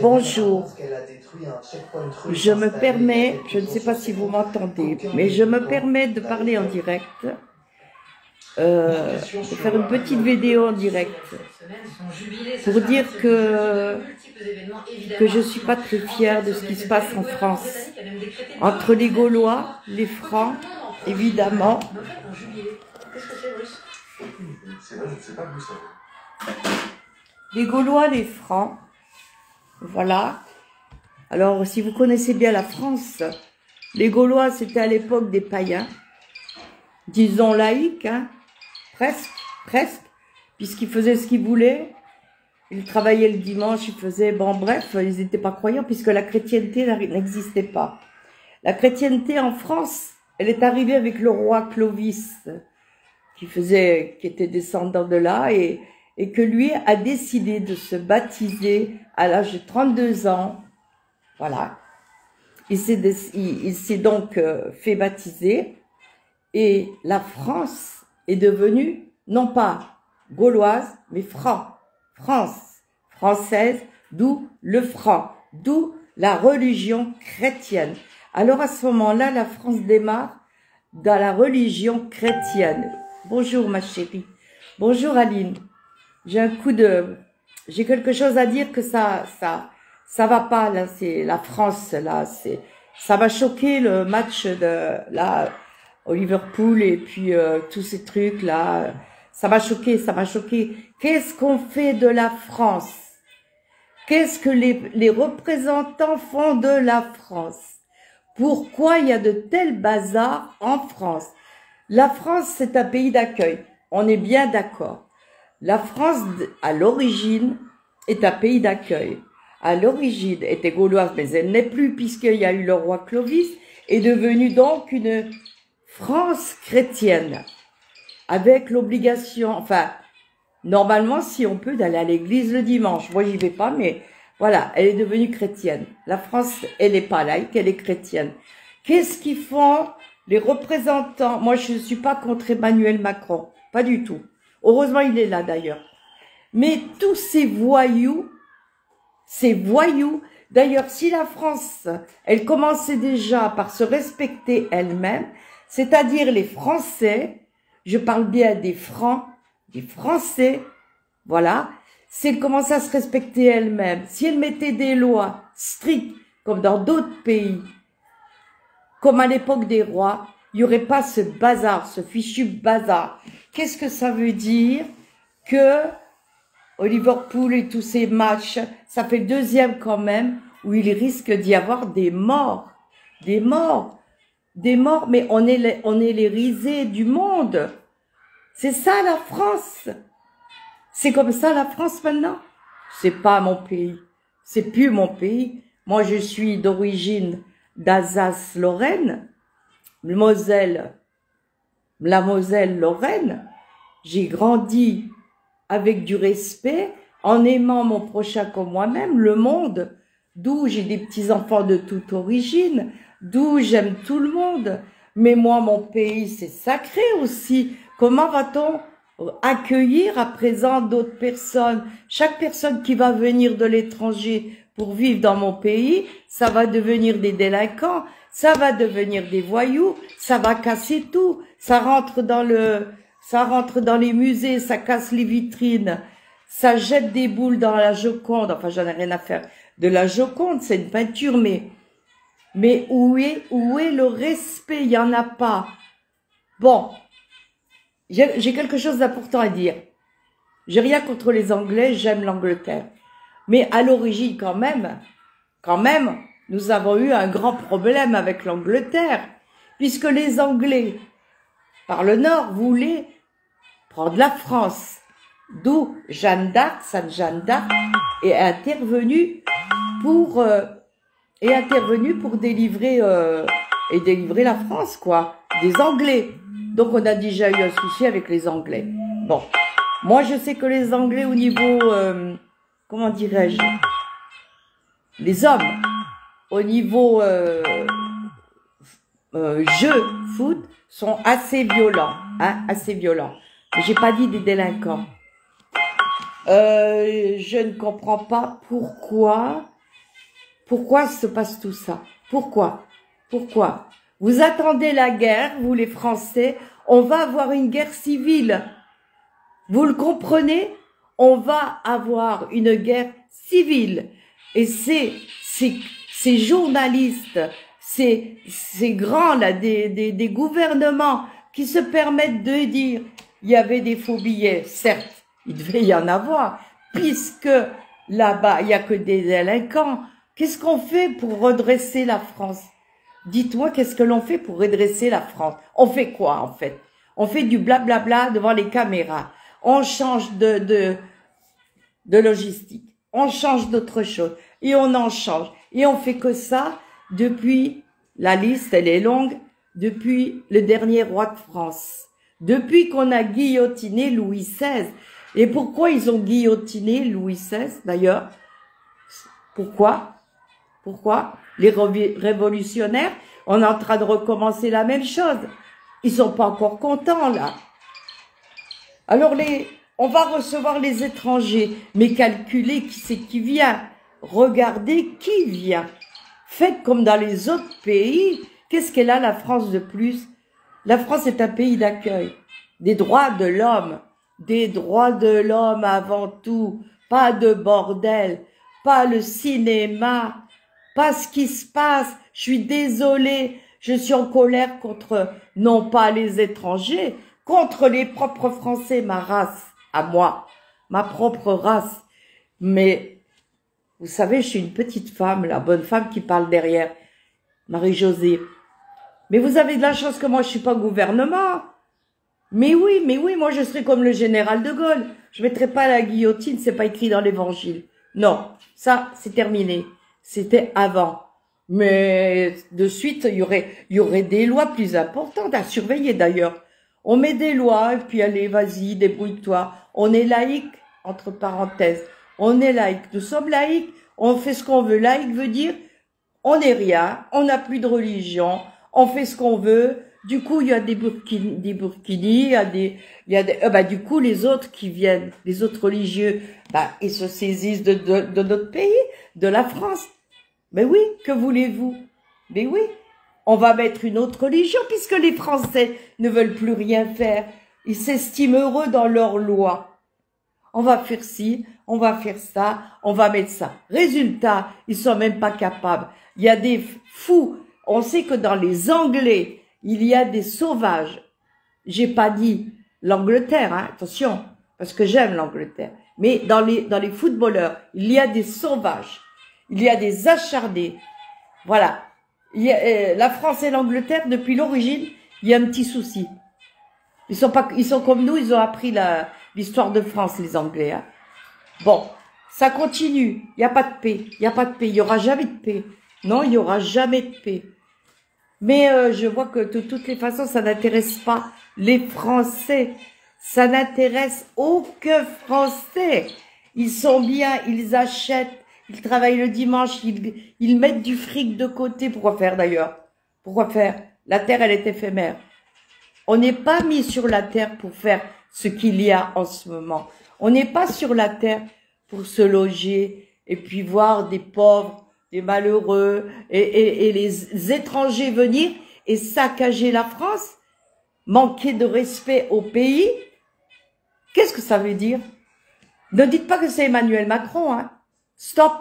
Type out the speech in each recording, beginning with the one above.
Bonjour, je me permets, je ne sais pas si vous m'entendez, mais je me permets de parler en direct, de faire une petite vidéo en direct, pour dire que je ne suis pas très fière de ce qui se passe en France, entre les Gaulois, les Francs, évidemment. Les Gaulois, les Francs, voilà. Alors, si vous connaissez bien la France, les Gaulois, c'était à l'époque des païens, disons laïcs, hein, presque, puisqu'ils faisaient ce qu'ils voulaient. Ils travaillaient le dimanche, ils faisaient, bon bref, ils n'étaient pas croyants, puisque la chrétienté n'existait pas. La chrétienté en France, elle est arrivée avec le roi Clovis, qui était descendant de là, et que lui a décidé de se baptiser à l'âge de 32 ans. Voilà. Il s'est donc fait baptiser, et la France est devenue, non pas gauloise, mais française, d'où le franc, d'où la religion chrétienne. Alors à ce moment-là, la France démarre dans la religion chrétienne. Bonjour ma chérie. Bonjour Aline. J'ai quelque chose à dire que ça va pas, là, c'est la France, là, ça m'a choqué le match là, au Liverpool et puis, tous ces trucs, là, ça m'a choqué. Qu'est-ce qu'on fait de la France? Qu'est-ce que les représentants font de la France? Pourquoi il y a de tels bazars en France? La France, c'est un pays d'accueil. On est bien d'accord. La France, à l'origine, est un pays d'accueil. À l'origine, était gauloise, mais elle n'est plus, puisqu'il y a eu le roi Clovis, est devenue donc une France chrétienne. Avec l'obligation, enfin, normalement, si on peut, d'aller à l'église le dimanche. Moi, j'y vais pas, mais voilà, elle est devenue chrétienne. La France, elle n'est pas laïque, elle est chrétienne. Qu'est-ce qu'ils font les représentants? Moi, je ne suis pas contre Emmanuel Macron, pas du tout. Heureusement, il est là d'ailleurs. Mais tous ces voyous, d'ailleurs, si la France, elle commençait déjà par se respecter elle-même, c'est-à-dire les Français, je parle bien des Francs, des Français, voilà, si elle commençait à se respecter elle-même, si elle mettait des lois strictes, comme dans d'autres pays, comme à l'époque des rois, il n'y aurait pas ce bazar, ce fichu bazar. Qu'est-ce que ça veut dire que au Liverpool et tous ces matchs, ça fait le deuxième quand même, où il risque d'y avoir des morts, mais on est les risées du monde. C'est ça la France. C'est comme ça la France maintenant. C'est pas mon pays. C'est plus mon pays. Moi, je suis d'origine d'Alsace-Lorraine, la Moselle-Lorraine. J'ai grandi avec du respect, en aimant mon prochain comme moi-même, le monde, d'où j'ai des petits-enfants de toute origine, d'où j'aime tout le monde. Mais moi, mon pays, c'est sacré aussi. Comment va-t-on accueillir à présent d'autres personnes? Chaque personne qui va venir de l'étranger pour vivre dans mon pays, ça va devenir des délinquants, ça va devenir des voyous, ça va casser tout, ça rentre dans les musées, ça casse les vitrines, ça jette des boules dans la Joconde. Enfin, j'en ai rien à faire de la Joconde, c'est une peinture, mais où est le respect? Il y en a pas. Bon, j'ai quelque chose d'important à dire. J'ai rien contre les Anglais, j'aime l'Angleterre. Mais à l'origine, quand même, nous avons eu un grand problème avec l'Angleterre, puisque les Anglais, par le Nord, voulaient prendre la France, d'où Sainte Jeanne d'Arc, est intervenue pour délivrer la France, quoi, des Anglais. Donc on a déjà eu un souci avec les Anglais. Bon, moi je sais que les Anglais au niveau, comment dirais-je, les hommes, au niveau jeu, foot, sont assez violents, hein, assez violents. J'ai pas dit des délinquants. Je ne comprends pas pourquoi se passe tout ça. Pourquoi? Vous attendez la guerre, vous les Français, on va avoir une guerre civile. Vous le comprenez? On va avoir une guerre civile. Et ces journalistes, ces grands là, des gouvernements qui se permettent de dire il y avait des faux billets, certes, il devait y en avoir, puisque là-bas, il n'y a que des délinquants. Qu'est-ce qu'on fait pour redresser la France? Dites-moi, qu'est-ce que l'on fait pour redresser la France? On fait quoi, en fait? On fait du blablabla devant les caméras. On change de logistique. On change d'autre chose. Et on en change. Et on fait que ça depuis, la liste, elle est longue, depuis le dernier roi de France. Depuis qu'on a guillotiné Louis XVI. Et pourquoi ils ont guillotiné Louis XVI, d'ailleurs? Pourquoi? Les révolutionnaires, on est en train de recommencer la même chose. Ils sont pas encore contents, là. Alors, on va recevoir les étrangers, mais calculez qui c'est qui vient. Regardez qui vient. Faites comme dans les autres pays. Qu'est-ce qu'elle a, la France, de plus? La France est un pays d'accueil. Des droits de l'homme. Des droits de l'homme avant tout. Pas de bordel. Pas le cinéma. Pas ce qui se passe. Je suis désolée. Je suis en colère contre, non pas les étrangers, contre les propres Français, ma race, à moi, ma propre race. Mais, vous savez, je suis une petite femme, la bonne femme qui parle derrière, Marie-Josée. Mais vous avez de la chance que moi, je suis pas gouvernement. Mais oui, moi, je serai comme le général de Gaulle. Je mettrai pas la guillotine, c'est pas écrit dans l'évangile. Non, ça, c'est terminé. C'était avant. Mais de suite, il y aurait des lois plus importantes à surveiller d'ailleurs. On met des lois et puis allez, vas-y, débrouille-toi. On est laïque, entre parenthèses. On est laïque. Nous sommes laïques. On fait ce qu'on veut. Laïque veut dire on n'est rien, on n'a plus de religion, on fait ce qu'on veut. Du coup, il y a des burkinis, du coup, les autres qui viennent, les autres religieux, ils se saisissent de notre pays, de la France. Mais oui, que voulez-vous? Mais oui, on va mettre une autre religion puisque les Français ne veulent plus rien faire. Ils s'estiment heureux dans leurs lois. On va faire ci, on va faire ça, on va mettre ça. Résultat, ils sont même pas capables. Il y a des fous. On sait que dans les Anglais, il y a des sauvages. J'ai pas dit l'Angleterre, hein, attention, parce que j'aime l'Angleterre. Mais dans les footballeurs, il y a des sauvages. Il y a des acharnés. Voilà. La France et l'Angleterre, depuis l'origine, il y a un petit souci. Ils sont comme nous, ils ont appris l'histoire de France, les Anglais. Hein. Bon, ça continue. Il n'y a pas de paix. Il n'y aura jamais de paix. Non, il n'y aura jamais de paix. Mais je vois que de toutes les façons, ça n'intéresse pas les Français. Ça n'intéresse aucun Français. Ils sont bien, ils achètent, ils travaillent le dimanche, ils mettent du fric de côté. Pourquoi faire d'ailleurs? Pourquoi faire? La terre, elle est éphémère. On n'est pas mis sur la terre pour faire ce qu'il y a en ce moment. On n'est pas sur la terre pour se loger et puis voir des pauvres, des malheureux et les étrangers venir et saccager la France, manquer de respect au pays. Qu'est-ce que ça veut dire? Ne dites pas que c'est Emmanuel Macron, hein. Stop.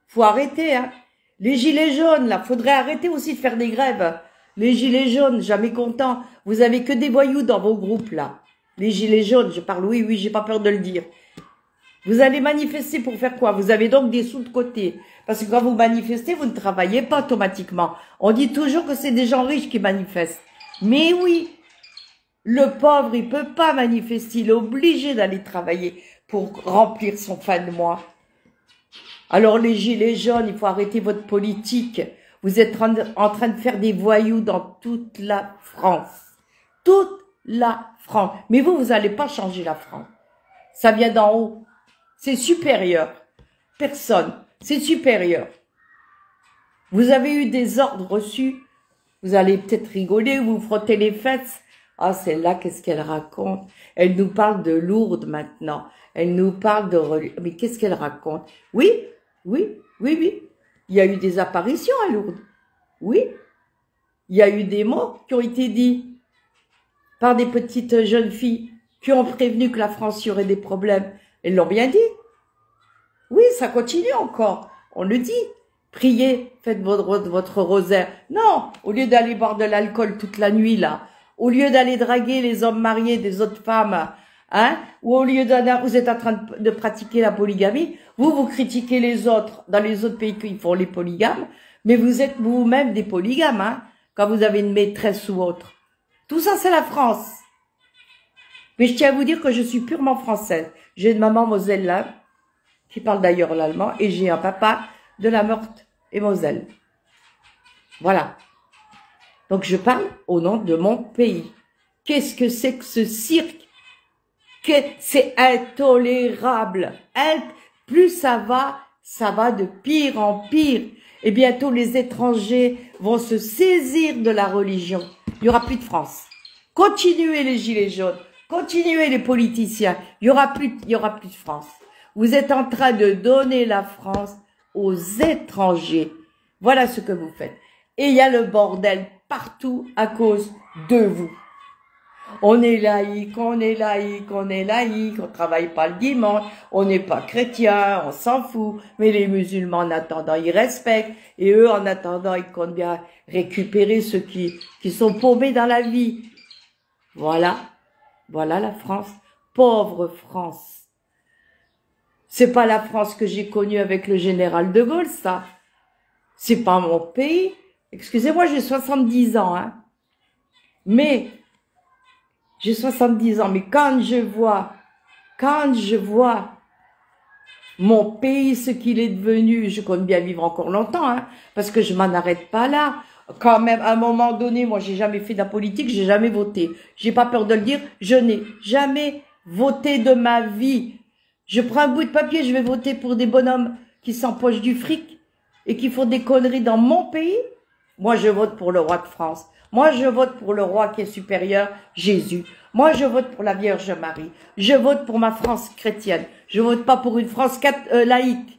Faut arrêter, hein. Les gilets jaunes, là, faudrait arrêter aussi de faire des grèves. Les gilets jaunes, jamais contents. Vous avez que des voyous dans vos groupes, là. Les gilets jaunes, je parle, oui, j'ai pas peur de le dire. Vous allez manifester pour faire quoi? Vous avez donc des sous de côté. Parce que quand vous manifestez, vous ne travaillez pas automatiquement. On dit toujours que c'est des gens riches qui manifestent. Mais oui, le pauvre, il peut pas manifester. Il est obligé d'aller travailler pour remplir son fin de mois. Alors les gilets jaunes, il faut arrêter votre politique. Vous êtes en train de faire des voyous dans toute la France. Toute la France. Mais vous n'allez pas changer la France. Ça vient d'en haut. C'est supérieur. Personne. C'est supérieur. Vous avez eu des ordres reçus. Vous allez peut-être rigoler, vous frotter les fesses. Ah, celle-là, qu'est-ce qu'elle raconte? Elle nous parle de Lourdes maintenant. Elle nous parle de religion. Mais qu'est-ce qu'elle raconte? Oui, oui, oui, oui. Il y a eu des apparitions à Lourdes. Oui. Il y a eu des mots qui ont été dits par des petites jeunes filles qui ont prévenu que la France y aurait des problèmes. Elles l'ont bien dit. Oui, ça continue encore. On le dit. Priez, faites votre rosaire. Non, au lieu d'aller boire de l'alcool toute la nuit, là, au lieu d'aller draguer les hommes mariés des autres femmes, hein, ou au lieu vous êtes en train de pratiquer la polygamie, vous critiquez les autres, dans les autres pays qui font les polygames, mais vous êtes vous-même des polygames, hein, quand vous avez une maîtresse ou autre. Tout ça, c'est la France. Mais je tiens à vous dire que je suis purement française. J'ai une maman moselle, qui parle d'ailleurs l'allemand, et j'ai un papa de la Meurthe et Moselle. Voilà. Donc je parle au nom de mon pays. Qu'est-ce que c'est que ce cirque? C'est intolérable. Plus ça va de pire en pire. Et bientôt les étrangers vont se saisir de la religion. Il n'y aura plus de France. Continuez les gilets jaunes. Continuez les politiciens. Il y aura plus de France. Vous êtes en train de donner la France aux étrangers. Voilà ce que vous faites. Et il y a le bordel partout à cause de vous. On est laïque, on est laïque, on est laïque, on travaille pas le dimanche, on n'est pas chrétien, on s'en fout. Mais les musulmans, en attendant, ils respectent. Et eux, en attendant, ils comptent bien récupérer ceux qui sont paumés dans la vie. Voilà. Voilà la France. Pauvre France. C'est pas la France que j'ai connue avec le général de Gaulle, ça. C'est pas mon pays. Excusez-moi, j'ai 70 ans, hein. Mais, j'ai 70 ans, mais quand je vois mon pays, ce qu'il est devenu, je compte bien vivre encore longtemps, hein, parce que je m'en arrête pas là. Quand même, à un moment donné, moi, j'ai jamais fait de la politique, j'ai jamais voté. J'ai pas peur de le dire, je n'ai jamais voté de ma vie. Je prends un bout de papier, je vais voter pour des bonhommes qui s'empochent du fric et qui font des conneries dans mon pays. Moi, je vote pour le roi de France. Moi, je vote pour le roi qui est supérieur, Jésus. Moi, je vote pour la Vierge Marie. Je vote pour ma France chrétienne. Je vote pas pour une France laïque.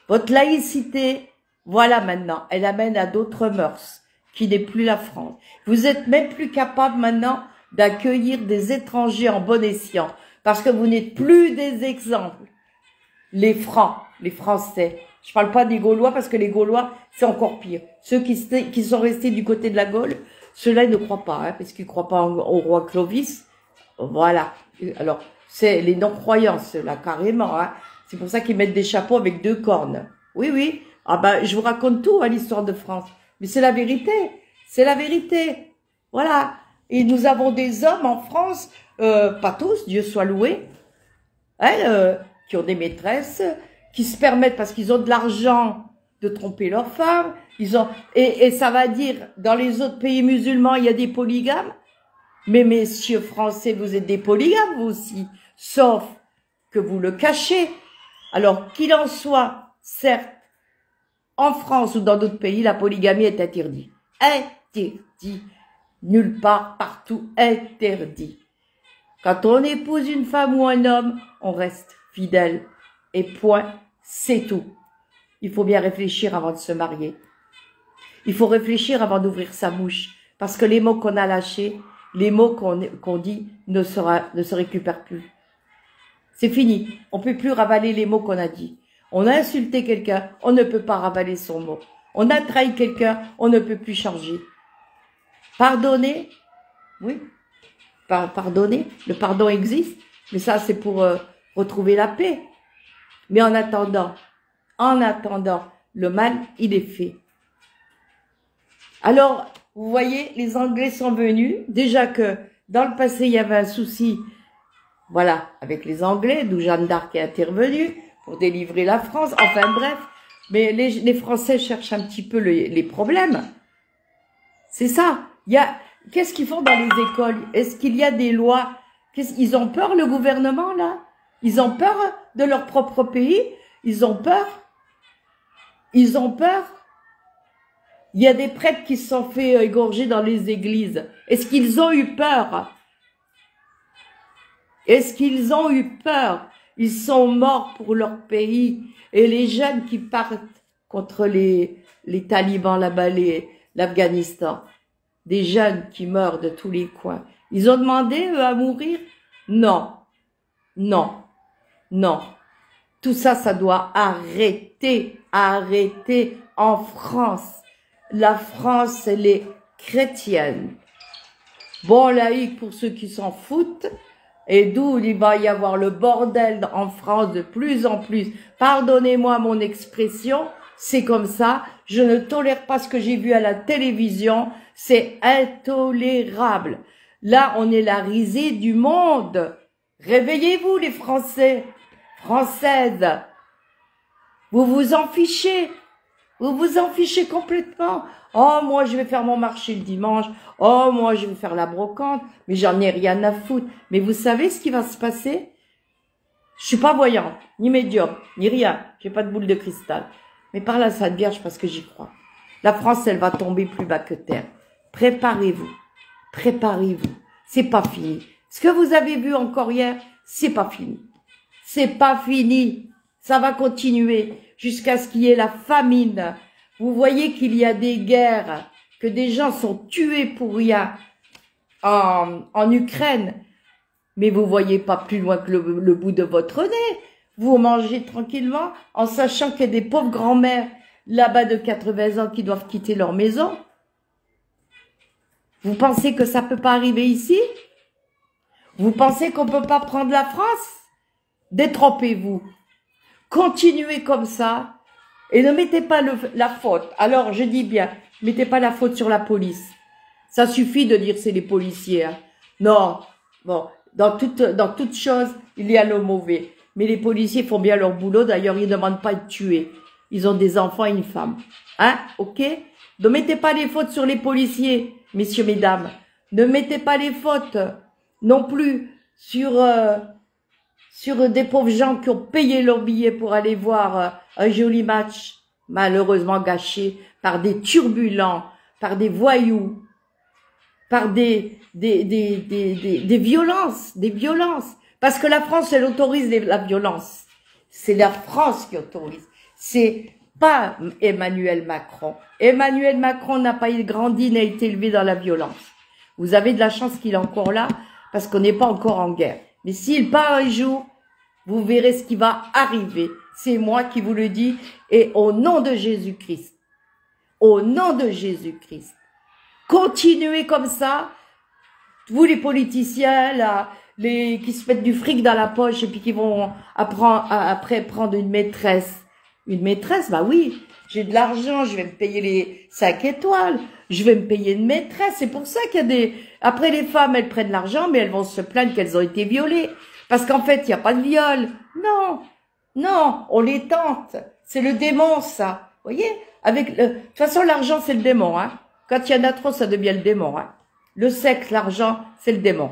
Votre laïcité, voilà maintenant, elle amène à d'autres mœurs, qui n'est plus la France. Vous êtes même plus capable maintenant d'accueillir des étrangers en bon escient, parce que vous n'êtes plus des exemples. Les Francs, les Français. Je parle pas des Gaulois, parce que les Gaulois, c'est encore pire. Ceux qui sont restés du côté de la Gaule, ceux-là, ils ne croient pas, hein, parce qu'ils ne croient pas au roi Clovis. Voilà. Alors, c'est les non-croyants, ceux-là, carrément. Hein. C'est pour ça qu'ils mettent des chapeaux avec 2 cornes. Oui, oui. Ah ben, je vous raconte tout à l'histoire de France. Mais c'est la vérité. C'est la vérité. Voilà. Et nous avons des hommes en France, pas tous, Dieu soit loué, hein, qui ont des maîtresses, qui se permettent, parce qu'ils ont de l'argent, de tromper leurs femmes. Et ça va dire, dans les autres pays musulmans, il y a des polygames. Mais messieurs français, vous êtes des polygames, vous aussi. Sauf que vous le cachez. Alors, qu'il en soit, certes, en France ou dans d'autres pays, la polygamie est interdite. Interdit. Nulle part, partout, interdit. Quand on épouse une femme ou un homme, on reste fidèle. Et point, c'est tout. Il faut bien réfléchir avant de se marier. Il faut réfléchir avant d'ouvrir sa bouche. Parce que les mots qu'on a lâchés, les mots qu'on dit ne se récupèrent plus. C'est fini. On ne peut plus ravaler les mots qu'on a dit. On a insulté quelqu'un, on ne peut pas ravaler son mot. On a trahi quelqu'un, on ne peut plus changer. Pardonner, oui, pardonner, le pardon existe, mais ça c'est pour retrouver la paix. Mais en attendant, le mal, il est fait. Alors, vous voyez, les Anglais sont venus, déjà que dans le passé, il y avait un souci, voilà, avec les Anglais, d'où Jeanne d'Arc est intervenue pour délivrer la France, enfin bref, mais les Français cherchent un petit peu les problèmes. C'est ça. Qu'est-ce qu'ils font dans les écoles? Est-ce qu'il y a des lois? Ils ont peur, le gouvernement, là? Ils ont peur de leur propre pays? Ils ont peur? Ils ont peur? Il y a des prêtres qui se sont fait égorger dans les églises. Est-ce qu'ils ont eu peur? Est-ce qu'ils ont eu peur? Ils sont morts pour leur pays. Et les jeunes qui partent contre les talibans là-bas, l'Afghanistan, des jeunes qui meurent de tous les coins. Ils ont demandé, eux, à mourir? Non, non, non. Tout ça, ça doit arrêter, arrêter en France. La France, elle est chrétienne. Bon, laïque pour ceux qui s'en foutent, et d'où il va y avoir le bordel en France de plus en plus. Pardonnez-moi mon expression, c'est comme ça. Je ne tolère pas ce que j'ai vu à la télévision. C'est intolérable. Là, on est la risée du monde. Réveillez-vous, les Français, Françaises. Vous vous en fichez. Vous vous en fichez complètement. Oh, moi, je vais faire mon marché le dimanche. Oh, moi, je vais faire la brocante. Mais j'en ai rien à foutre. Mais vous savez ce qui va se passer? Je suis pas voyante, ni médium, ni rien. J'ai pas de boule de cristal. Mais par la Sainte Vierge, parce que j'y crois. La France, elle va tomber plus bas que terre. Préparez-vous. Préparez-vous. C'est pas fini. Ce que vous avez vu encore hier, c'est pas fini. C'est pas fini. Ça va continuer jusqu'à ce qu'il y ait la famine. Vous voyez qu'il y a des guerres, que des gens sont tués pour rien en Ukraine. Mais vous voyez pas plus loin que le bout de votre nez. Vous mangez tranquillement en sachant qu'il y a des pauvres grand-mères là-bas de 80 ans qui doivent quitter leur maison. Vous pensez que ça peut pas arriver ici? Vous pensez qu'on peut pas prendre la France? Détrompez-vous. Continuez comme ça et ne mettez pas la faute. Alors, je dis bien, mettez pas la faute sur la police. Ça suffit de dire c'est les policiers. Hein. Non, bon, dans toute chose, il y a le mauvais. Mais les policiers font bien leur boulot. D'ailleurs, ils ne demandent pas de tuer. Ils ont des enfants et une femme. Hein, ok? Ne mettez pas les fautes sur les policiers, messieurs, mesdames. Ne mettez pas les fautes non plus sur des pauvres gens qui ont payé leur billet pour aller voir un joli match, malheureusement gâché par des turbulents, par des voyous, par des violences, Parce que la France, elle autorise la violence. C'est la France qui autorise. C'est pas Emmanuel Macron. Emmanuel Macron n'a pas grandi, n'a été élevé dans la violence. Vous avez de la chance qu'il est encore là, parce qu'on n'est pas encore en guerre. Mais s'il part un jour, vous verrez ce qui va arriver. C'est moi qui vous le dis. Et au nom de Jésus-Christ, au nom de Jésus-Christ, continuez comme ça. Vous les politiciens, là, qui se mettent du fric dans la poche et puis qui vont après prendre une maîtresse. Une maîtresse, bah oui, j'ai de l'argent, je vais me payer les 5 étoiles, je vais me payer une maîtresse. C'est pour ça qu'il y a des... Après, les femmes, elles prennent l'argent, mais elles vont se plaindre qu'elles ont été violées. Parce qu'en fait, il n'y a pas de viol. Non, non, on les tente. C'est le démon, ça. Vous voyez? De toute façon, l'argent, c'est le démon. Hein. Quand il y en a trop, ça devient le démon. Hein. Le sexe, l'argent, c'est le démon.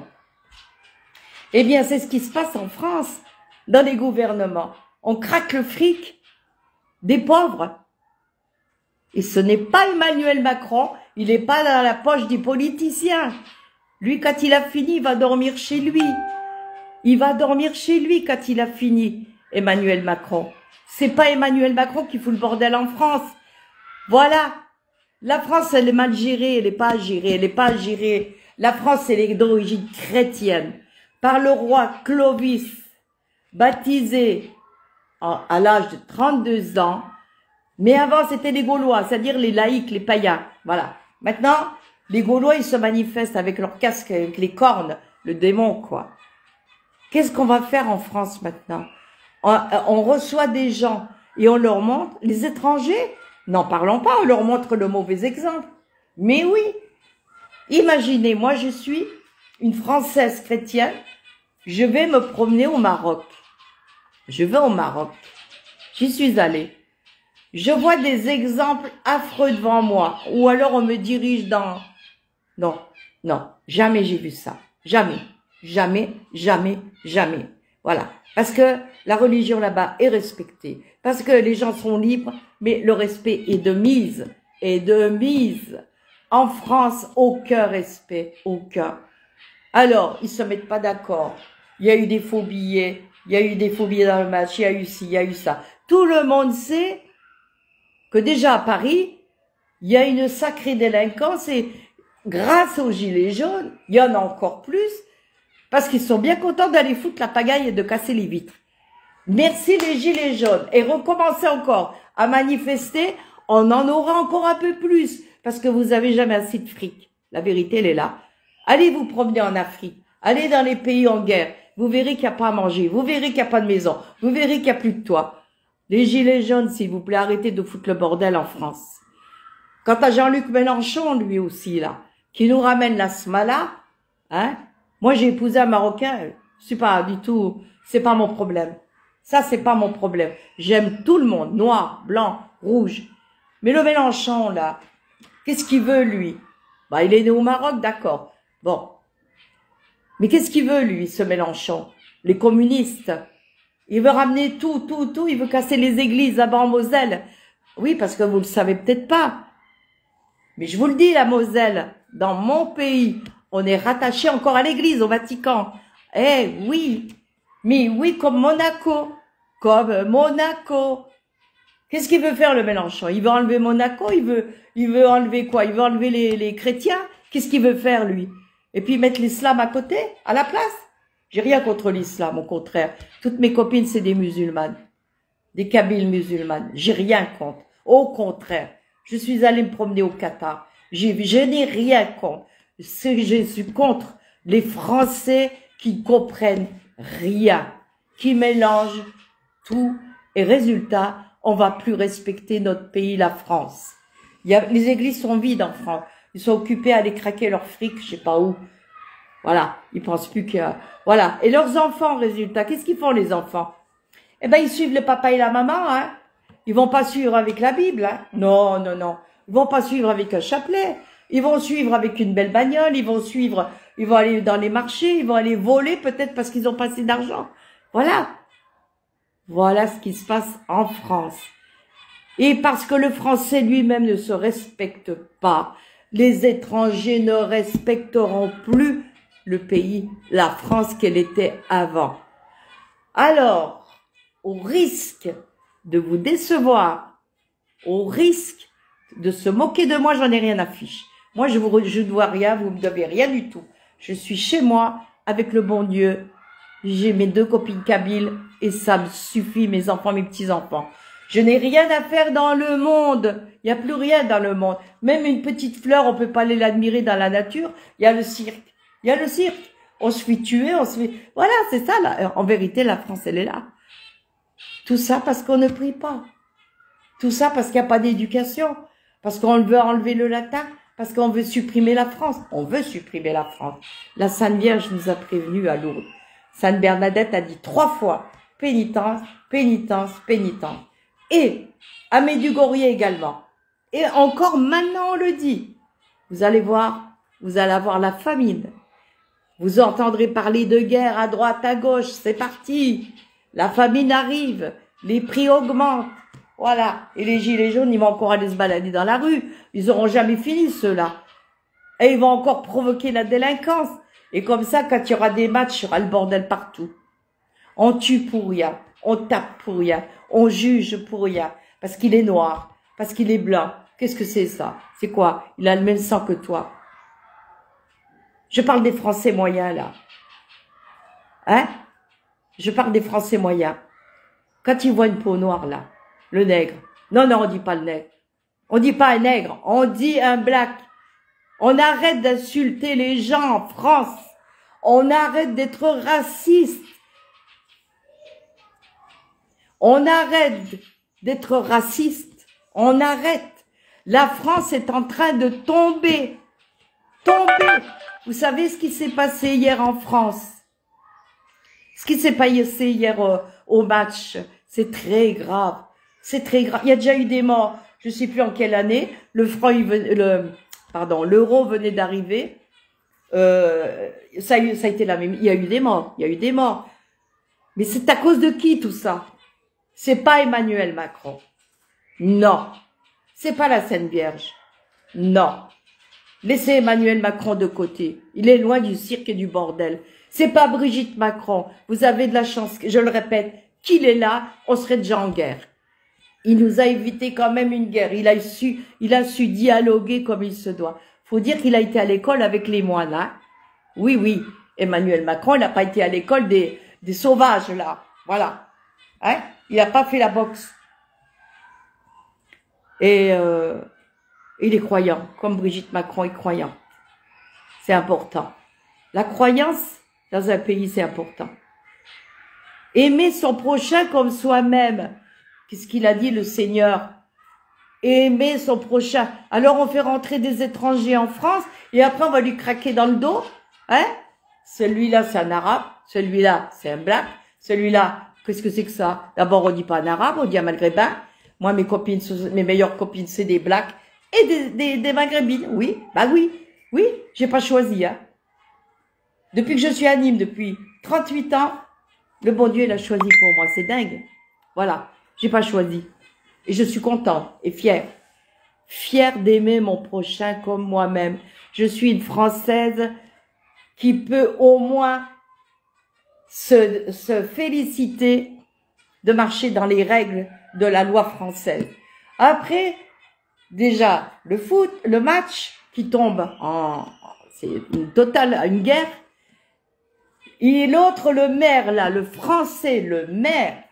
Eh bien, c'est ce qui se passe en France, dans les gouvernements. On craque le fric des pauvres. Et ce n'est pas Emmanuel Macron, il n'est pas dans la poche des politiciens. Lui, quand il a fini, il va dormir chez lui. Il va dormir chez lui quand il a fini, Emmanuel Macron. C'est pas Emmanuel Macron qui fout le bordel en France. Voilà. La France, elle est mal gérée, elle n'est pas gérée, elle n'est pas gérée. La France, elle est d'origine chrétienne. Par le roi Clovis, baptisé à l'âge de 32 ans. Mais avant, c'était les Gaulois, c'est-à-dire les laïcs, les païens. Voilà. Maintenant, les Gaulois, ils se manifestent avec leur casque, avec les cornes, le démon, quoi. Qu'est-ce qu'on va faire en France maintenant? On reçoit des gens et on leur montre, les étrangers, n'en parlons pas, on leur montre le mauvais exemple. Mais oui, imaginez, moi je suis une Française chrétienne, je vais me promener au Maroc. Je vais au Maroc. J'y suis allée. Je vois des exemples affreux devant moi. Ou alors on me dirige dans... Non, non, jamais j'ai vu ça. Jamais, jamais, jamais, jamais. Voilà. Parce que la religion là-bas est respectée. Parce que les gens sont libres, mais le respect est de mise. est de mise. En France, aucun respect, aucun. Alors, ils se mettent pas d'accord. Il y a eu des faux billets, il y a eu des faux billets dans le match, il y a eu ci, il y a eu ça. Tout le monde sait que déjà à Paris, il y a une sacrée délinquance et grâce aux gilets jaunes, il y en a encore plus parce qu'ils sont bien contents d'aller foutre la pagaille et de casser les vitres. Merci les gilets jaunes et recommencez encore à manifester, on en aura encore un peu plus parce que vous avez jamais assez de fric. La vérité, elle est là. Allez vous promener en Afrique, allez dans les pays en guerre, vous verrez qu'il n'y a pas à manger, vous verrez qu'il n'y a pas de maison, vous verrez qu'il n'y a plus de toit. Les gilets jaunes, s'il vous plaît, arrêtez de foutre le bordel en France. Quant à Jean-Luc Mélenchon, lui aussi, là, qui nous ramène la smala, hein. Moi, j'ai épousé un Marocain, c'est pas du tout, c'est pas mon problème. Ça, c'est pas mon problème. J'aime tout le monde, noir, blanc, rouge. Mais le Mélenchon, là, qu'est-ce qu'il veut, lui? Bah, il est né au Maroc, d'accord. Bon. Mais qu'est-ce qu'il veut, lui, ce Mélenchon? Les communistes. Il veut ramener tout. Il veut casser les églises là-bas en Moselle. Oui, parce que vous le savez peut-être pas. Mais je vous le dis, la Moselle, dans mon pays, on est rattaché encore à l'église, au Vatican. Eh oui. Mais oui, comme Monaco. Comme Monaco. Qu'est-ce qu'il veut faire, le Mélenchon? Il veut enlever Monaco? Il veut enlever quoi? Il veut enlever les chrétiens? Qu'est-ce qu'il veut faire, lui? Et puis mettre l'islam à côté, à la place? J'ai rien contre l'islam, au contraire. Toutes mes copines, c'est des musulmanes. Des Kabyles musulmanes. J'ai rien contre. Au contraire. Je suis allée me promener au Qatar. Je n'ai rien contre. Je suis contre les Français qui comprennent rien, qui mélangent tout. Et résultat, on va plus respecter notre pays, la France. Les églises sont vides en France. Ils sont occupés à aller craquer leur fric, je sais pas où. Voilà. Ils pensent plus que, voilà. Et leurs enfants, résultat, qu'est-ce qu'ils font, les enfants? Eh ben, ils suivent le papa et la maman, hein. Ils vont pas suivre avec la Bible, hein. Non. Ils vont pas suivre avec un chapelet. Ils vont suivre avec une belle bagnole. Ils vont aller dans les marchés. Ils vont aller voler, peut-être parce qu'ils ont pas assez d'argent. Voilà. Voilà ce qui se passe en France. Et parce que le Français lui-même ne se respecte pas, les étrangers ne respecteront plus le pays, la France qu'elle était avant. Alors, au risque de vous décevoir, au risque de se moquer de moi, j'en ai rien à fiche. Moi, je ne dois rien, vous me devez rien du tout. Je suis chez moi, avec le bon Dieu. J'ai mes 2 copines kabyles et ça me suffit, mes enfants, mes petits-enfants. Je n'ai rien à faire dans le monde. Il n'y a plus rien dans le monde. Même une petite fleur, on peut pas aller l'admirer dans la nature. Il y a le cirque. Il y a le cirque. On se fait tuer, on se fait... Voilà, c'est ça, là. En vérité, la France, elle est là. Tout ça parce qu'on ne prie pas. Tout ça parce qu'il n'y a pas d'éducation. Parce qu'on veut enlever le latin. Parce qu'on veut supprimer la France. On veut supprimer la France. La Sainte Vierge nous a prévenus à Lourdes. Sainte Bernadette a dit 3 fois pénitence, pénitence, pénitence. Et à Medjugorje également. Et encore maintenant on le dit. Vous allez voir, vous allez avoir la famine. Vous entendrez parler de guerre à droite, à gauche. C'est parti. La famine arrive. Les prix augmentent. Voilà. Et les gilets jaunes, ils vont encore aller se balader dans la rue. Ils auront jamais fini, ceux-là. Et ils vont encore provoquer la délinquance. Et comme ça, quand il y aura des matchs, il y aura le bordel partout. On tue pour rien. On tape pour rien. On juge pour rien. Parce qu'il est noir. Parce qu'il est blanc. Qu'est-ce que c'est ça? C'est quoi? Il a le même sang que toi. Je parle des Français moyens, là. Hein? Je parle des Français moyens. Quand ils voient une peau noire, là, le nègre. Non, on dit pas le nègre. On dit pas un nègre. On dit un black. On arrête d'insulter les gens en France. On arrête d'être raciste. On arrête d'être raciste. On arrête. La France est en train de tomber. Tomber. Vous savez ce qui s'est passé hier en France? Ce qui s'est passé hier au match, c'est très grave. C'est très grave. Il y a déjà eu des morts. Je ne sais plus en quelle année. L'euro venait d'arriver. Ça a été la même. Il y a eu des morts. Il y a eu des morts. Mais c'est à cause de qui tout ça? C'est pas Emmanuel Macron. Non. C'est pas la Sainte Vierge. Non. Laissez Emmanuel Macron de côté. Il est loin du cirque et du bordel. C'est pas Brigitte Macron. Vous avez de la chance, je le répète, qu'il est là, on serait déjà en guerre. Il nous a évité quand même une guerre. Il a su dialoguer comme il se doit. Faut dire qu'il a été à l'école avec les moines, hein. Oui, oui. Emmanuel Macron, il n'a pas été à l'école des sauvages, là. Voilà. Hein? Il n'a pas fait la boxe. Et il est croyant, comme Brigitte Macron est croyant. C'est important. La croyance dans un pays, c'est important. Aimer son prochain comme soi-même. Qu'est-ce qu'il a dit, le Seigneur? Aimer son prochain. Alors on fait rentrer des étrangers en France et après on va lui craquer dans le dos. Hein? Celui-là, c'est un arabe. Celui-là, c'est un black. Celui-là, qu'est-ce que c'est que ça? D'abord, on dit pas un arabe, on dit un maghrébin. Moi, mes meilleures copines, c'est des blacks et des maghrébines. Oui, bah oui. Oui, j'ai pas choisi, hein. Depuis que je suis à Nîmes, depuis 38 ans, le bon Dieu, il a choisi pour moi. C'est dingue. Voilà. J'ai pas choisi. Et je suis contente et fière. Fière d'aimer mon prochain comme moi-même. Je suis une Française qui peut au moins se féliciter de marcher dans les règles de la loi française. Après, déjà, le foot, le match qui tombe c'est une guerre. Et l'autre, le maire, là, le français, le maire,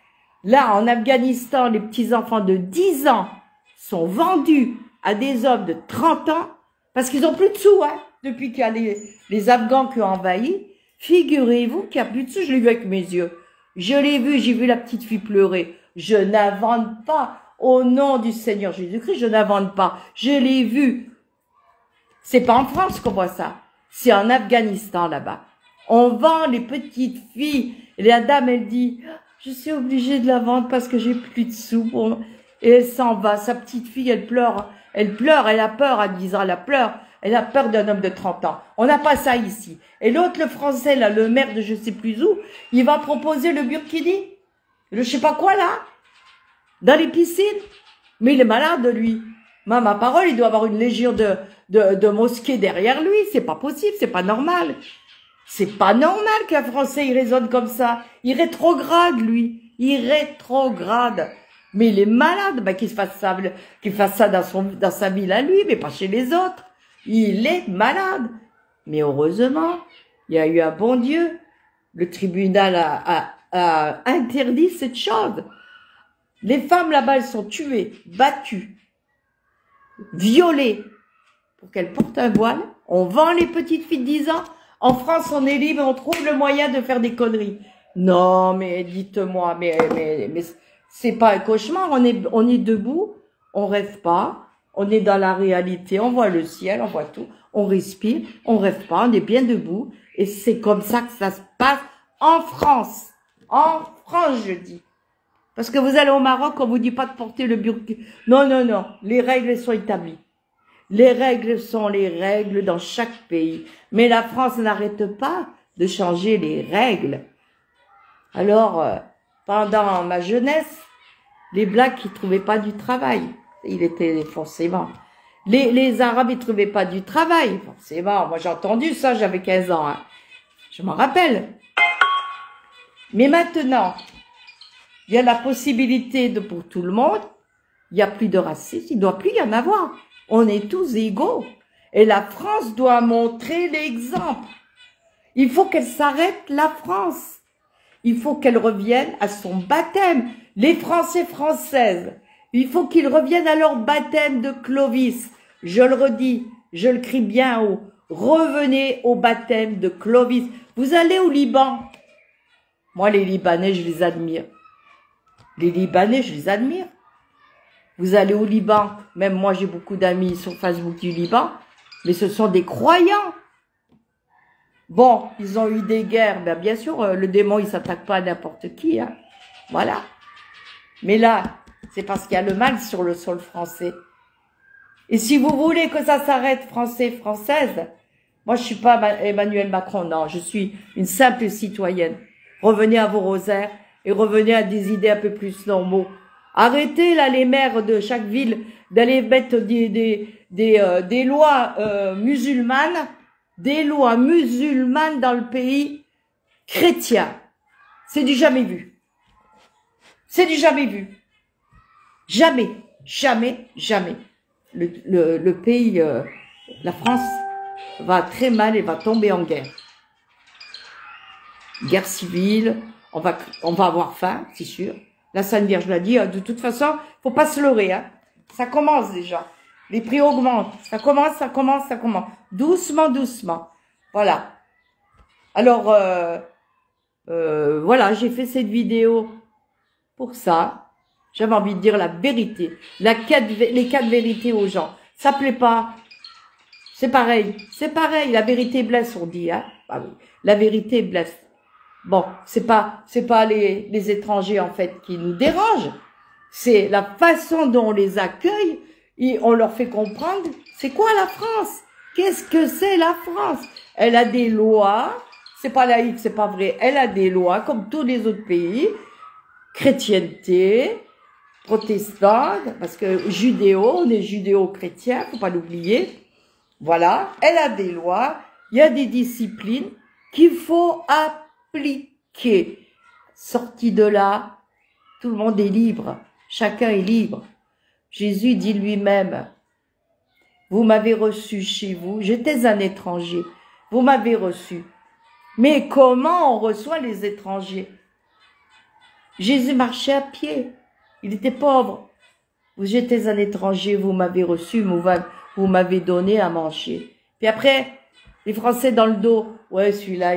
là, en Afghanistan, les petits-enfants de 10 ans sont vendus à des hommes de 30 ans parce qu'ils ont plus de sous, hein, depuis qu'il y a les Afghans qui ont envahi. Figurez-vous qu'il n'y a plus de sous, je l'ai vu avec mes yeux. Je l'ai vu, j'ai vu la petite fille pleurer. Je n'invente pas. Au nom du Seigneur Jésus-Christ, je n'invente pas. Je l'ai vu. C'est pas en France qu'on voit ça. C'est en Afghanistan, là-bas. On vend les petites filles. Et la dame, elle dit, je suis obligée de la vendre parce que j'ai plus de sous. Et elle s'en va. Sa petite fille, elle pleure. Elle pleure, elle a peur à 10 ans, elle a peur. Elle a peur d'un homme de 30 ans. On n'a pas ça ici. Et l'autre, le français, là, le maire de je sais plus où, il va proposer le burkini. Le je sais pas quoi, là. Dans les piscines. Mais il est malade, lui. Ma parole, il doit avoir une légion de mosquées derrière lui. C'est pas possible, c'est pas normal. C'est pas normal qu'un Français, il raisonne comme ça. Il rétrograde, lui. Il rétrograde. Mais il est malade. Ben, qu'il fasse ça dans sa ville à lui, mais pas chez les autres. Il est malade. Mais heureusement, il y a eu un bon Dieu. Le tribunal a interdit cette chose. Les femmes là-bas, elles sont tuées, battues, violées pour qu'elles portent un voile. On vend les petites filles de 10 ans. En France, on est libre et on trouve le moyen de faire des conneries. Non, mais dites-moi, mais c'est pas un cauchemar. On est debout, on rêve pas. On est dans la réalité, on voit le ciel, on voit tout, on respire, on rêve pas, on est bien debout. Et c'est comme ça que ça se passe en France. En France, je dis. Parce que vous allez au Maroc, on vous dit pas de porter le burkini. Non, non, non. Les règles sont établies. Les règles sont les règles dans chaque pays. Mais la France n'arrête pas de changer les règles. Alors, pendant ma jeunesse, les Blacks, ils trouvaient pas du travail. Il était forcément. Les Arabes, ils trouvaient pas du travail, forcément. Moi, j'ai entendu ça, j'avais 15 ans. Hein. Je m'en rappelle. Mais maintenant, il y a la possibilité pour tout le monde. Il n'y a plus de racisme. Il ne doit plus y en avoir. On est tous égaux. Et la France doit montrer l'exemple. Il faut qu'elle s'arrête, la France. Il faut qu'elle revienne à son baptême. Les Français, Françaises. Il faut qu'ils reviennent à leur baptême de Clovis. Je le redis, je le crie bien haut. Revenez au baptême de Clovis. Vous allez au Liban. Moi, les Libanais, je les admire. Les Libanais, je les admire. Vous allez au Liban. Même moi, j'ai beaucoup d'amis sur Facebook du Liban. Mais ce sont des croyants. Bon, ils ont eu des guerres. Ben, bien sûr, le démon, il s'attaque pas à n'importe qui. Hein. Voilà. Mais là, c'est parce qu'il y a le mal sur le sol français. Et si vous voulez que ça s'arrête, Français, Françaises, moi je suis pas Emmanuel Macron, non, je suis une simple citoyenne. Revenez à vos rosaires et revenez à des idées un peu plus normaux. Arrêtez, là, les maires de chaque ville, d'aller mettre des lois musulmanes, dans le pays chrétien. C'est du jamais vu. C'est du jamais vu. Jamais, jamais, jamais. Le pays, la France, va très mal et va tomber en guerre. Guerre civile, on va avoir faim, c'est sûr. La Sainte Vierge l'a dit, de toute façon, faut pas se leurrer, hein. Ça commence déjà. Les prix augmentent. Ça commence. Doucement, doucement. Voilà. Alors, voilà, j'ai fait cette vidéo pour ça. J'avais envie de dire la vérité. Les 4 vérités aux gens. Ça plaît pas. C'est pareil. C'est pareil. La vérité blesse, on dit, hein. Ah oui. La vérité blesse. Bon, c'est pas les étrangers, en fait, qui nous dérangent. C'est la façon dont on les accueille et on leur fait comprendre c'est quoi la France. Qu'est-ce que c'est la France? Elle a des lois. C'est pas laïque, c'est pas vrai. Elle a des lois comme tous les autres pays. Chrétienté, protestante, parce que on est judéo-chrétien, faut pas l'oublier. Voilà. Elle a des lois. Il y a des disciplines qu'il faut appliquer. Sorti de là, tout le monde est libre. Chacun est libre. Jésus dit lui-même, vous m'avez reçu chez vous, j'étais un étranger, vous m'avez reçu. Mais comment on reçoit les étrangers? Jésus marchait à pied, il était pauvre. J'étais un étranger, vous m'avez reçu, vous m'avez donné à manger. Puis après, les Français dans le dos, ouais, celui-là,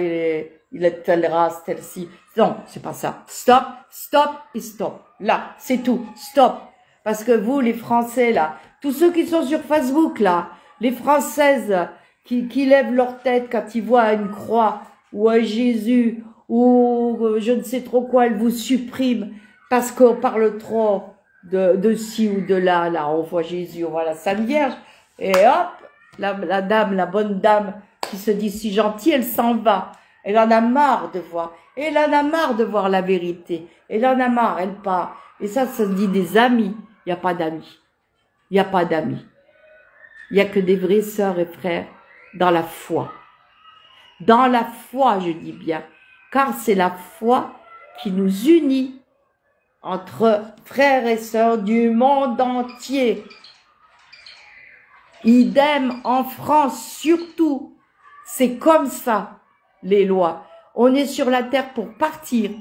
il est telle race, telle-ci. Non, c'est pas ça. Stop, stop et stop. Là, c'est tout. Stop. Parce que vous, les Français, là, tous ceux qui sont sur Facebook, là, les Françaises qui lèvent leur tête quand ils voient une croix ou un Jésus ou je ne sais trop quoi, elles vous suppriment parce qu'on parle trop de ci ou de là. Là, on voit Jésus, on voit la Sainte Vierge. Et hop, la dame, la bonne dame qui se dit si gentille, elle s'en va. Elle en a marre de voir. Elle en a marre de voir la vérité. Elle en a marre, elle part. Et ça se dit des amis. Il n'y a pas d'amis. Il n'y a pas d'amis. Il n'y a que des vraies sœurs et frères dans la foi. Dans la foi, je dis bien. Car c'est la foi qui nous unit entre frères et sœurs du monde entier. Idem en France, surtout. C'est comme ça, les lois. On est sur la terre pour partir.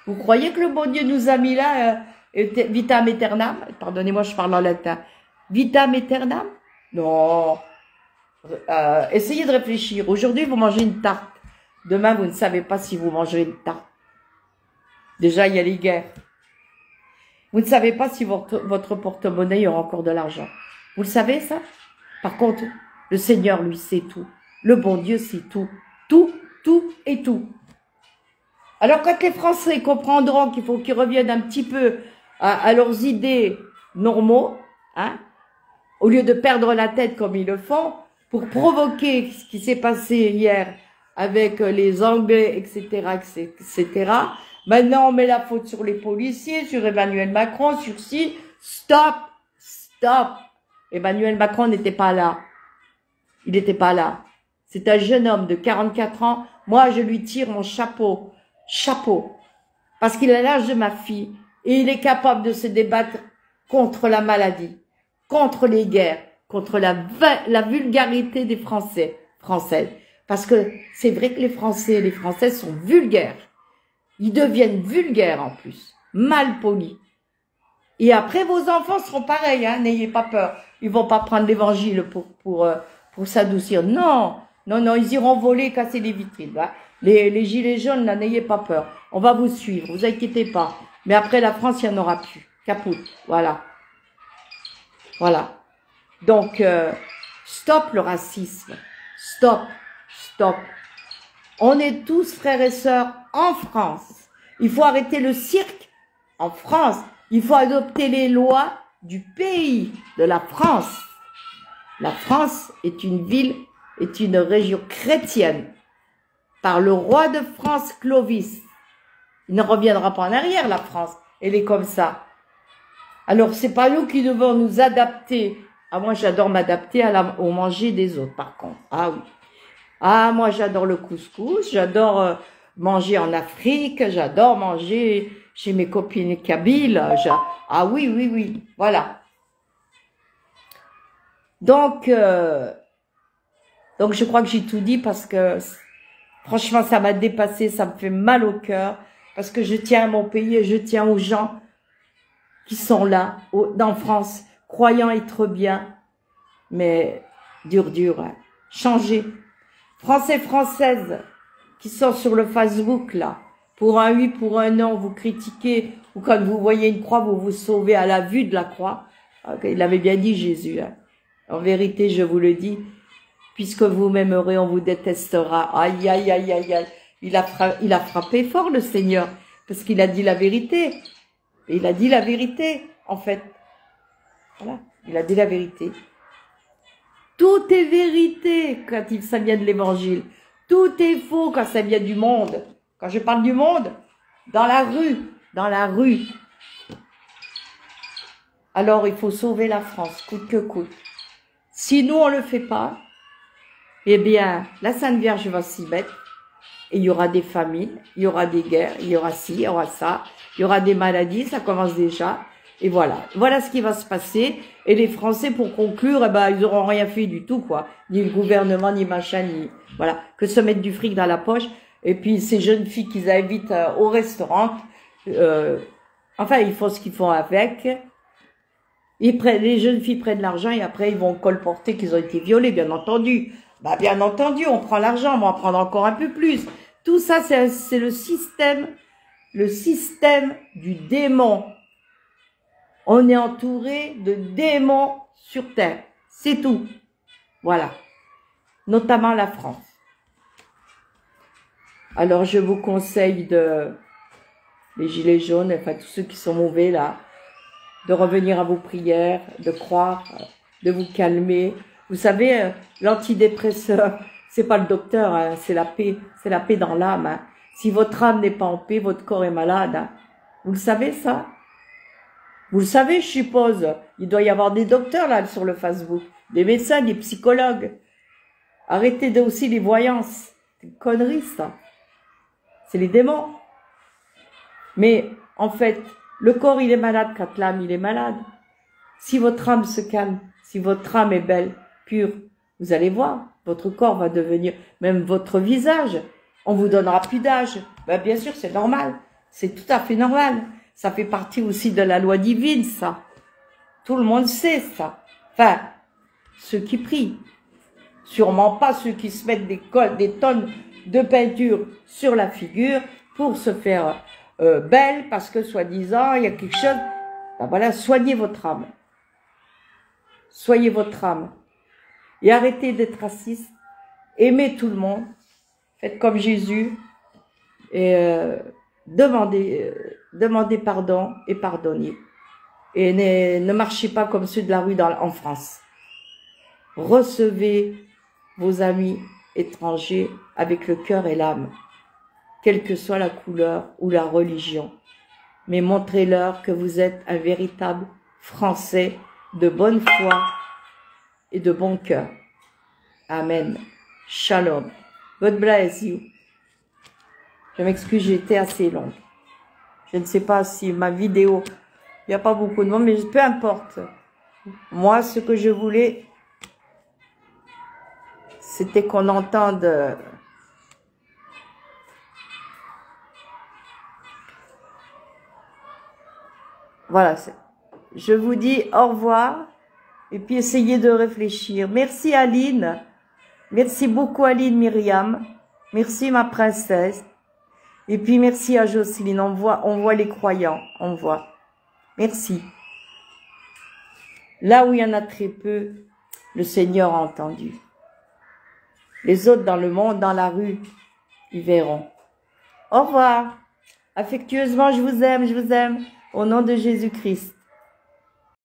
Vous croyez que le bon Dieu nous a mis là, vitam aeternam? Pardonnez-moi, je parle en latin. Vitam aeternam? Non. Essayez de réfléchir. Aujourd'hui, vous mangez une tarte. Demain, vous ne savez pas si vous mangerez une tarte. Déjà, il y a les guerres. Vous ne savez pas si votre porte-monnaie, il y aura encore de l'argent. Vous le savez, ça? Par contre, le Seigneur, lui, sait tout. Le bon Dieu, sait tout. Tout, tout et tout. Alors, quand les Français comprendront qu'il faut qu'ils reviennent un petit peu à leurs idées normaux, hein, au lieu de perdre la tête comme ils le font, pour provoquer ce qui s'est passé hier avec les Anglais, etc., etc., maintenant, on met la faute sur les policiers, sur Emmanuel Macron, sur si. Stop! Stop! Emmanuel Macron n'était pas là. Il n'était pas là. C'est un jeune homme de 44 ans. Moi, je lui tire mon chapeau. Chapeau. Parce qu'il a l'âge de ma fille. Et il est capable de se débattre contre la maladie, contre les guerres, contre la vulgarité des Françaises. Parce que c'est vrai que les Français et les Françaises sont vulgaires. Ils deviennent vulgaires en plus. Mal polis. Et après, vos enfants seront pareils, hein, n'ayez pas peur. Ils vont pas prendre l'évangile pour s'adoucir. Non, non, non, ils iront voler, casser les vitrines. Hein. Les gilets jaunes, là, n'ayez pas peur. On va vous suivre, vous inquiétez pas. Mais après la France, il n'y en aura plus. Caput, voilà. Voilà. Donc, stop le racisme. Stop, stop. On est tous frères et sœurs en France. Il faut arrêter le cirque en France. Il faut adopter les lois du pays, de la France. La France est une ville, est une région chrétienne par le roi de France, Clovis. Il ne reviendra pas en arrière, la France. Elle est comme ça. Alors, c'est pas nous qui devons nous adapter. Ah, moi, j'adore m'adapter au manger des autres, par contre. Ah oui. Ah, moi, j'adore le couscous, j'adore manger en Afrique, j'adore manger chez mes copines kabyles. Ah oui, oui, oui, voilà. Donc je crois que j'ai tout dit parce que, franchement, ça m'a dépassé, ça me fait mal au cœur, parce que je tiens à mon pays et je tiens aux gens qui sont là, dans France, croyant être bien, mais dur, hein. Changer. Français, Françaises qui sont sur le Facebook, là, pour un oui, pour un non, vous critiquez, ou quand vous voyez une croix, vous vous sauvez à la vue de la croix. Il avait bien dit, Jésus, hein. En vérité, je vous le dis, puisque vous m'aimerez, on vous détestera. Aïe, aïe, aïe, aïe, aïe. Il a frappé fort, le Seigneur, parce qu'il a dit la vérité. Et il a dit la vérité, en fait. Voilà, il a dit la vérité. Tout est vérité quand ça vient de l'évangile. Tout est faux quand ça vient du monde. Quand je parle du monde, dans la rue. Alors, il faut sauver la France, coûte que coûte. Si nous, on le fait pas, eh bien, la Sainte Vierge va s'y mettre. Et il y aura des famines, il y aura des guerres, il y aura ci, il y aura ça, il y aura des maladies, ça commence déjà. Et voilà. Voilà ce qui va se passer. Et les Français, pour conclure, eh ben, ils auront rien fait du tout, quoi. Ni le gouvernement, ni machin, ni, voilà. Que se mettre du fric dans la poche. Et puis, ces jeunes filles qu'ils invitent au restaurant, enfin, ils font ce qu'ils font avec. Les jeunes filles prennent l'argent et après, ils vont colporter qu'ils ont été violés, bien entendu. Bah, bien entendu, on prend l'argent, on va en prendre encore un peu plus. Tout ça, c'est le système du démon. On est entouré de démons sur terre. C'est tout. Voilà. Notamment la France. Alors, je vous conseille les gilets jaunes, enfin, tous ceux qui sont mauvais, là, de revenir à vos prières, de croire, de vous calmer. Vous savez, l'antidépresseur, c'est pas le docteur, hein, c'est la paix dans l'âme. Hein. Si votre âme n'est pas en paix, votre corps est malade. Hein. Vous le savez, ça? Vous le savez, je suppose. Il doit y avoir des docteurs, là, sur le Facebook. Des médecins, des psychologues. Arrêtez aussi les voyances. C'est une connerie, ça. C'est les démons. Mais, en fait, le corps, il est malade quand l'âme, il est malade. Si votre âme se calme, si votre âme est belle, pure, vous allez voir, votre corps va devenir, même votre visage, on vous donnera plus d'âge. Ben, bien sûr, c'est normal. C'est tout à fait normal. Ça fait partie aussi de la loi divine, ça. Tout le monde sait ça. Enfin, ceux qui prient. Sûrement pas ceux qui se mettent des tonnes de peinture sur la figure pour se faire belle, parce que soi-disant, il y a quelque chose. Ben voilà, soignez votre âme. Soyez votre âme. Et arrêtez d'être raciste. Aimez tout le monde. Faites comme Jésus. Et demandez pardon et pardonnez. Et ne marchez pas comme ceux de la rue en France. Recevez vos amis étrangers avec le cœur et l'âme, quelle que soit la couleur ou la religion. Mais montrez-leur que vous êtes un véritable Français de bonne foi et de bon cœur. Amen. Shalom. God bless you. Je m'excuse, j'ai été assez longue. Je ne sais pas si ma vidéo, il n'y a pas beaucoup de monde, mais peu importe. Moi, ce que je voulais, c'était qu'on entende voilà. Je vous dis au revoir et puis essayez de réfléchir. Merci Aline. Merci beaucoup Aline Myriam. Merci ma princesse. Et puis merci à Jocelyne. On voit les croyants. On voit. Merci. Là où il y en a très peu, le Seigneur a entendu. Les autres dans le monde, dans la rue, ils verront. Au revoir. Affectueusement, je vous aime, je vous aime. Au nom de Jésus-Christ.